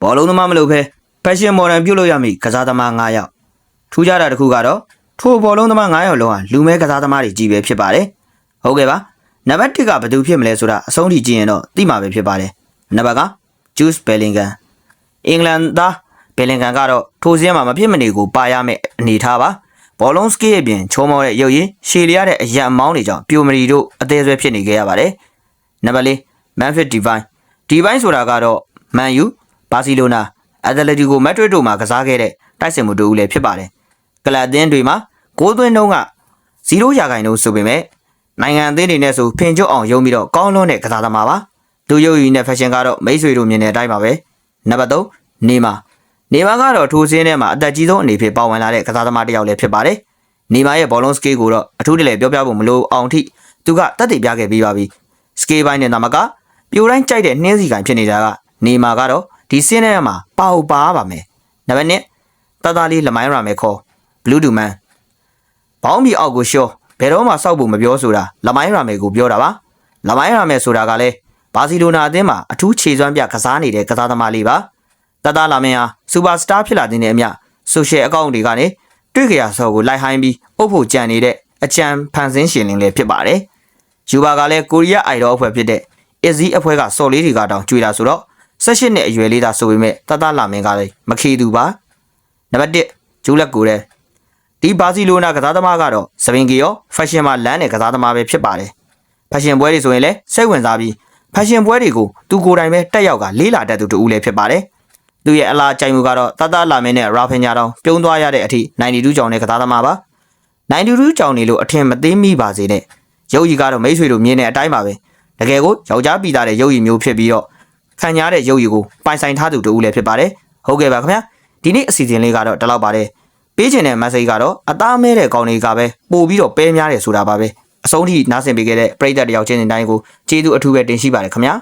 ဘောလုံးသမားမလို့ပဲဖက်ရှင်မော်ဒန်ပြုတ်လို့ရမည်ကစားသမား9ယောက်ထူးခြားတာတစ်ခုကတော့ထိုဘောလုံးသမား9ယောက်လုံးဟာလူမဲကစားသမားတွေကြီးပဲဖြစ်ပါတယ်ဟုတ်ကဲ့ပါနံပါတ်1ကဘယ်သူဖြစ်မလဲဆိုတာအဆုံးထိကြည့်ရင်တော့သိမှာပဲဖြစ်ပါတယ်နံပါတ်ကဂျူးစ်ဘယ်လင်ဂန်အင်္ဂလန်သားဘယ်လင်ဂန်ကတော့ထိုစည်းမှာမဖြစ်မနေကိုပါရမယ့်အနေထားပါဘောလုံးစကီးအပြင်ချုံမောတဲ့ရုပ်ရည်ရှည်လျားတဲ့အရန်မောင်းတွေကြောင့်ပြိုမရီတို့အသေးဆွဲဖြစ်နေခဲ့ရပါတယ်နံပါတ်4မန်ဖစ်ဒီဗိုင်းဆိုတာကတော့မန်ယူဘာစီလိုနာအက်တလက်တီကိုမက်ဒရစ်တို့မှာကစားခဲ့တဲ့တိုက်စစ်မှုတို့ဦးလည်းဖြစ်ပါတယ်ကလပ်အသင်းတွေမှာ6သွင်းနှုန်းက0ရာခိုင်နှုန်းဆိုပေမဲ့နိုင်ငံအသင်းတွေနဲ့ဆိုဖင်ကျွတ်အောင်ယုံပြီးတော့ကောင်းလွန်းတဲ့ကစားသမားပါသူရုပ်ရည်နဲ့ဖက်ရှင်ကတော့မိတ်ဆွေတို့မြင်တဲ့အတိုင်းပါပဲနံပါတ်3နေမာကတော့ထိုစင်းထဲမှာအသက်ကြီးဆုံးအနေဖြင့်ပါဝင်လာတဲ့ကစားသမားတစ်ယောက်လည်းဖြစ်ပါတယ်နေမာရဲ့ဘောလုံးစကေးကိုတော့အထူးတလဲပြောပြဖို့မလိုအောင်ထိသူကတက်တည်ပြခဲ့ပြီးပါပြီစကေးပိုင်းနဲ့နာမကပြိုတိုင်းကြိုက်တဲ့နှင်းစီကန်ဖြစ်နေတာကနေမာကတော့ဒီစင်းထဲမှာပါပါမယ်နံပါတ်1တသားလေးလမိုင်းရာမယ်ခေါ်ဘလူးဒူမန်ဘောင်းဘီအောက်ကိုရှော့ဘယ်တော့မှစောက်ဖို့မပြောဆိုတာလမိုင်းရာမယ်ကိုပြောတာပါလမိုင်းရာမယ်ဆိုတာကလည်းဘာစီလိုနာအသင်းမှာအထူးခြေစွမ်းပြကစားနေတဲ့ကစားသမားလေးပါတသားလာမင်းဟာစူပါစတာဖြစ်လာတဲ့အမြဆိုရှယ်အကောင့်တွေကနေတွေ့ကြရဆော်ကိုလိုက်ဟိုင်းပြီးအုပ်ဖို့ကြံနေတဲ့အကြံဖန်ဆင်းရှင်လင်းလည်းဖြစ်ပါတယ်ယူဘာကလည်းကိုရီးယားအိုင်ဒေါအဖွဲ့ဖြစ်တဲ့အစ်ဇီအဖွဲ့ကစော်လေးတွေကတောင်ကြွေတာဆိုတော့18နှစ်အရွယ်လေးသာဆိုပေမဲ့တသားလာမင်းကလည်းမခေသူပါနံပါတ်1ဂျူလက်ကိုတဲ့ဒီဘာစီလိုနာကစားသမားကတော့စပင်ကီရောဖက်ရှင်မှာလမ်းတဲ့ကစားသမားပဲဖြစ်ပါတယ်ဖက်ရှင်ပွဲတွေဆိုရင်လည်းစိတ်ဝင်စားပြီးဖက်ရှင်ပွဲတွေကိုသူကိုယ်တိုင်ပဲတက်ရောက်ကလေးလာတတ်သူတူဦးလည်းဖြစ်ပါတယ်သူရဲ့အလားကြိုင်မှုကတော့တသားလာမင်းနဲ့ရာဖင်ညာတောင်ပြုံးသွားရတဲ့အထိ92ကြောင်တဲ့ကစားသမားပါ92ကြောင်နေလို့အထင်မသေးမိပါစေနဲ့ရုပ်ရည်ကတော့မိတ်ဆွေတို့မြင်တဲ့အတိုင်းပါပဲတကယ်ကိုယောက်ျားပြည်သားတဲ့ရုပ်ရည်မျိုးဖြစ်ပြီးတော့ခံရတဲ့ရုပ်ရည်ကိုပိုင်ဆိုင်ထားသူတူဦးလည်းဖြစ်ပါတယ်ဟုတ်ကဲ့ပါခင်ဗျာဒီနေ့အစီအစဉ်လေးကတော့ဒီလောက်ပါတယ်ပေးချင်တဲ့ message ကတော့အသားမဲတဲ့ကောင်းတွေကပဲပို့ပြီးတော့ပဲများတယ်ဆိုတာပါပဲအဆုံးထိနားဆင်ပေးခဲ့တဲ့ပရိသတ်တယောက်ချင်းတိုင်းကိုကျေးဇူးအထူးပဲတင်ရှိပါတယ်ခင်ဗျာ